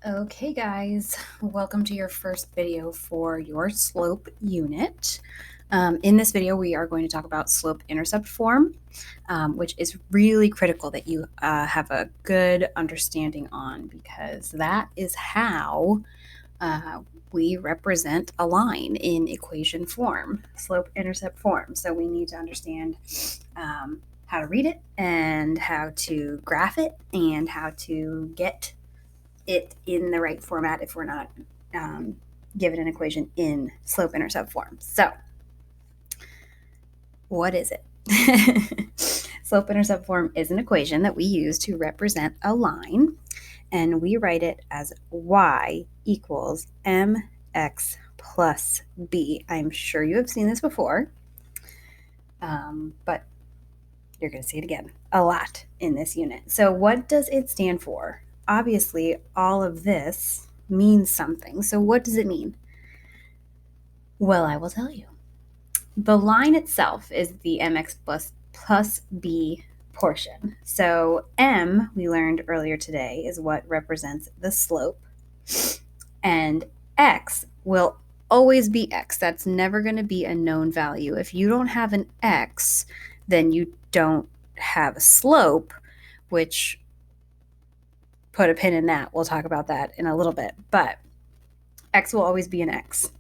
Okay guys, welcome to your first video for your slope unit. In this video we are going to talk about slope-intercept form, which is really critical that you have a good understanding on, because that is how we represent a line in equation form, slope-intercept form. So we need to understand how to read it and how to graph it and how to get it in the right format if we're not given an equation in slope-intercept form. So what is it? Slope-intercept form is an equation that we use to represent a line, and we write it as y equals mx plus b. I'm sure you have seen this before, but you're going to see it again a lot in this unit. So what does it stand for? Obviously, all of this means something. So what does it mean? Well, I will tell you. The line itself is the mx plus b portion. So m, we learned earlier today, is what represents the slope. And x will always be x. That's never going to be a known value. If you don't have an x, then you don't have a slope, which, put a pin in that. We'll talk about that in a little bit. But x will always be an x.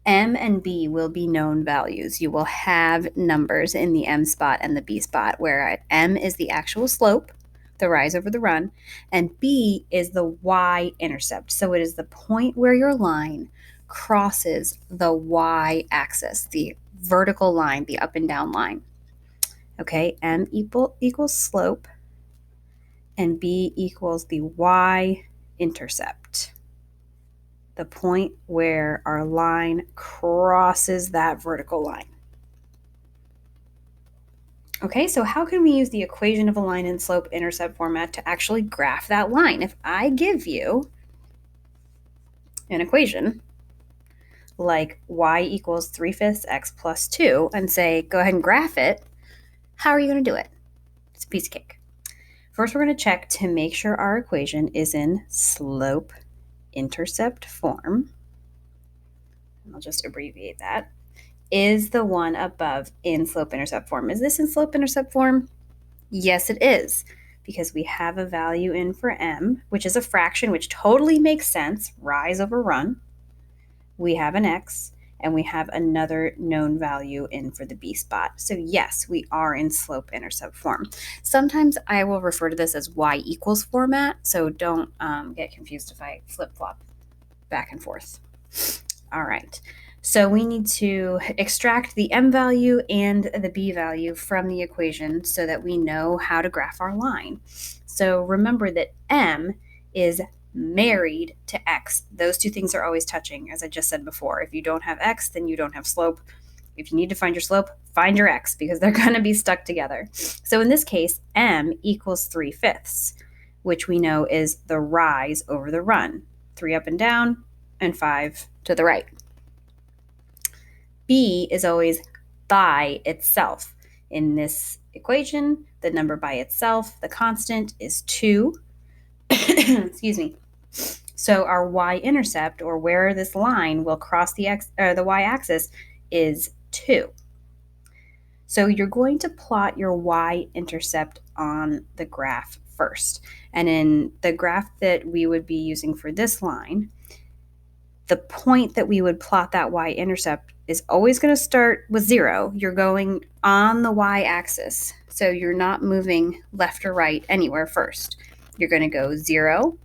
M and b will be known values. You will have numbers in the m spot and the b spot, where m is the actual slope, the rise over the run, and b is the y-intercept. So it is the point where your line crosses the y-axis, the vertical line, the up and down line. Okay, m equals slope, and b equals the y-intercept, the point where our line crosses that vertical line. Okay, so how can we use the equation of a line in slope-intercept format to actually graph that line? If I give you an equation like y equals 3/5 x plus 2 and say, go ahead and graph it, how are you going to do it? It's a piece of cake. First, we're going to check to make sure our equation is in slope-intercept form. I'll just abbreviate that. Is the one above in slope-intercept form? Is this in slope-intercept form? Yes, it is, because we have a value in for m, which is a fraction, which totally makes sense, rise over run. We have an x, and we have another known value in for the b spot. So yes, we are in slope-intercept form. Sometimes I will refer to this as y equals format, so don't get confused if I flip-flop back and forth. All right, so we need to extract the m value and the b value from the equation so that we know how to graph our line. So remember that m is married to x. Those two things are always touching, as I just said before. If you don't have x, then you don't have slope. If you need to find your slope, find your x, because they're going to be stuck together. So in this case, m equals 3/5, which we know is the rise over the run. 3 up and down, and 5 to the right. B is always by itself. In this equation, the number by itself, the constant, is 2. Excuse me. So our y-intercept, or where this line will cross the y-axis, is 2. So you're going to plot your y-intercept on the graph first. And in the graph that we would be using for this line, the point that we would plot that y-intercept is always going to start with 0. You're going on the y-axis, so you're not moving left or right anywhere first. You're going to go 0,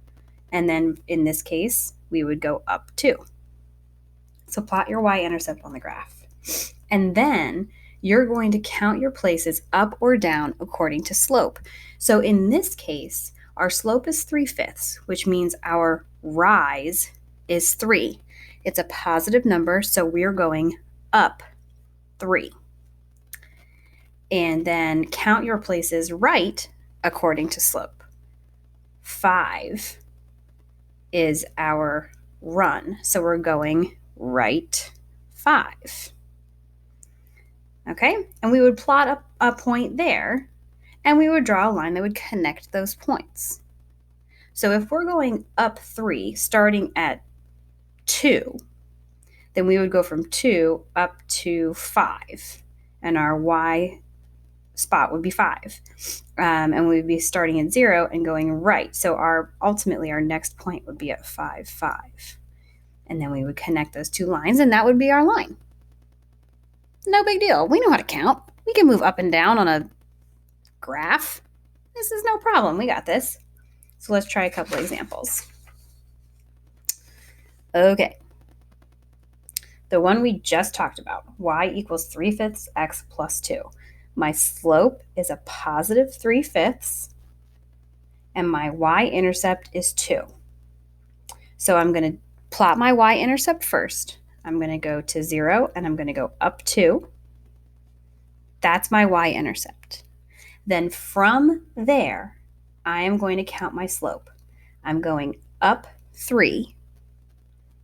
and then in this case, we would go up 2. So plot your y-intercept on the graph. And then you're going to count your places up or down according to slope. So in this case, our slope is 3/5, which means our rise is 3. It's a positive number, so we're going up 3. And then count your places right according to slope. 5 is our run, so we're going right 5. Okay, and we would plot a point there, and we would draw a line that would connect those points. So if we're going up 3, starting at 2, then we would go from 2 up to 5, and our y spot would be 5. And we'd be starting at 0 and going right. So ultimately our next point would be at 5, 5. And then we would connect those two lines, and that would be our line. No big deal. We know how to count. We can move up and down on a graph. This is no problem. We got this. So let's try a couple examples. Okay. The one we just talked about, y equals 3/5 x plus 2. My slope is a positive 3/5, and my y-intercept is 2. So I'm going to plot my y-intercept first. I'm going to go to 0, and I'm going to go up 2. That's my y-intercept. Then from there, I am going to count my slope. I'm going up 3.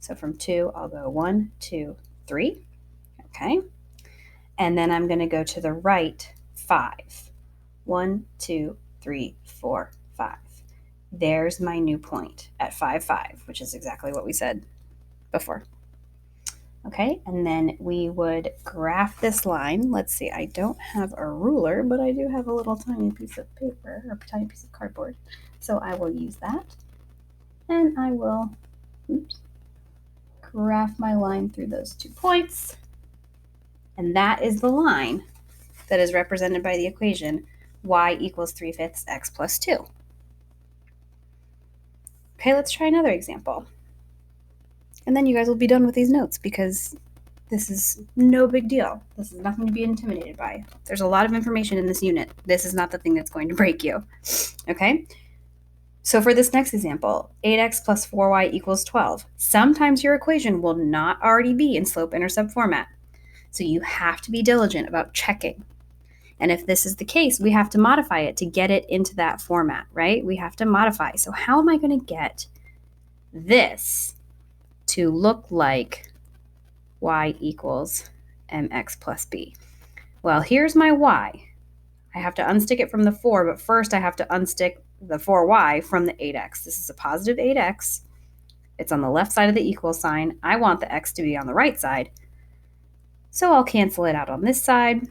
So from 2, I'll go 1, 2, 3. Okay. And then I'm going to go to the right 5. 1, 2, 3, 4, 5. There's my new point at 5, 5, which is exactly what we said before. Okay, and then we would graph this line. Let's see, I don't have a ruler, but I do have a little tiny piece of paper, or a tiny piece of cardboard. So I will use that. And I will graph my line through those 2 points. And that is the line that is represented by the equation y equals 3/5 x plus 2. Okay, let's try another example. And then you guys will be done with these notes because this is no big deal. This is nothing to be intimidated by. There's a lot of information in this unit. This is not the thing that's going to break you. Okay? So for this next example, 8x plus 4y equals 12. Sometimes your equation will not already be in slope-intercept format. So you have to be diligent about checking. And if this is the case, we have to modify it to get it into that format, right? We have to modify. So how am I going to get this to look like y equals mx plus b? Well, here's my y. I have to unstick it from the 4, but first I have to unstick the 4y from the 8x. This is a positive 8x. It's on the left side of the equal sign. I want the x to be on the right side. So I'll cancel it out on this side.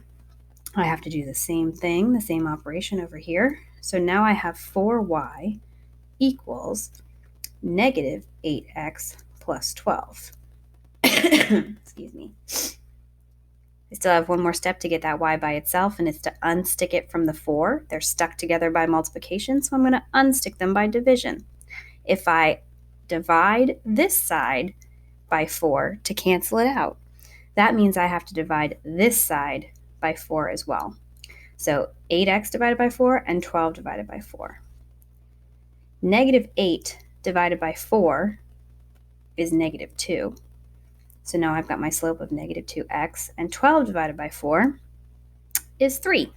I have to do the same thing, the same operation over here. So now I have 4y equals negative 8x plus 12. Excuse me. I still have one more step to get that y by itself, and it's to unstick it from the 4. They're stuck together by multiplication, so I'm going to unstick them by division. If I divide this side by 4 to cancel it out, that means I have to divide this side by 4 as well. So 8x divided by 4 and 12 divided by 4. Negative 8 divided by 4 is negative 2. So now I've got my slope of negative 2x, and 12 divided by 4 is 3.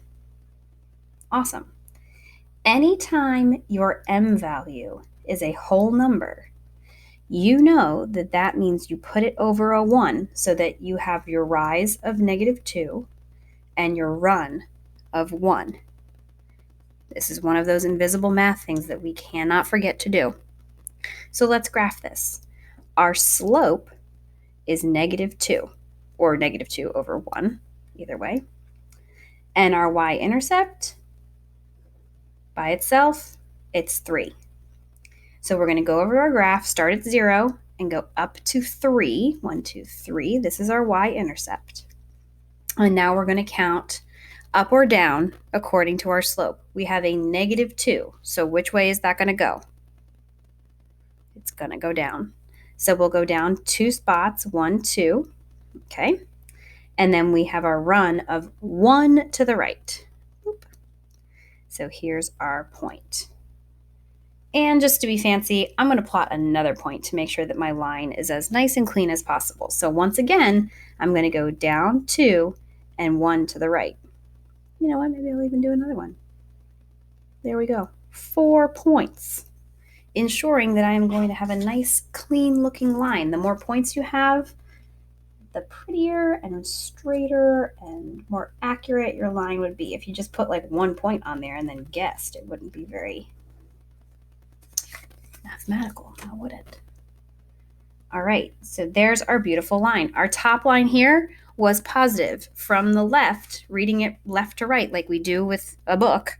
Awesome. Anytime your m value is a whole number, you know that that means you put it over a 1 so that you have your rise of negative 2 and your run of 1. This is one of those invisible math things that we cannot forget to do. So let's graph this. Our slope is negative 2, or negative 2 over 1, either way. And our y-intercept, by itself, it's 3. So we're going to go over our graph, start at 0, and go up to 3. 1, 2, 3. This is our y-intercept. And now we're going to count up or down according to our slope. We have a negative 2. So which way is that going to go? It's going to go down. So we'll go down 2 spots, 1, 2. Okay. And then we have our run of 1 to the right. So here's our point. And just to be fancy, I'm going to plot another point to make sure that my line is as nice and clean as possible. So once again, I'm going to go down 2 and 1 to the right. You know what? Maybe I'll even do another one. There we go. 4 points, ensuring that I am going to have a nice, clean-looking line. The more points you have, the prettier and straighter and more accurate your line would be. If you just put like 1 point on there and then guessed, it wouldn't be very mathematical, now would it? All right, so there's our beautiful line. Our top line here was positive. From the left, reading it left to right like we do with a book,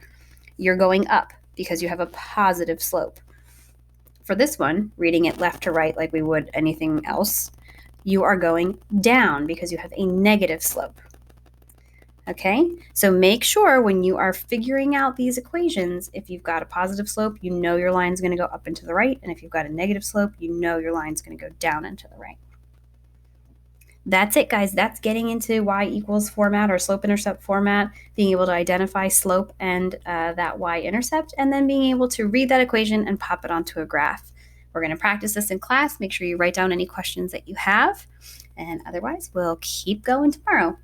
you're going up because you have a positive slope. For this one, reading it left to right like we would anything else, you are going down because you have a negative slope. Okay, so make sure when you are figuring out these equations, if you've got a positive slope, you know your line's going to go up and to the right, and if you've got a negative slope, you know your line's going to go down and to the right. That's it, guys. That's getting into y= format or slope-intercept format, being able to identify slope and that y-intercept, and then being able to read that equation and pop it onto a graph. We're going to practice this in class. Make sure you write down any questions that you have, and otherwise, we'll keep going tomorrow.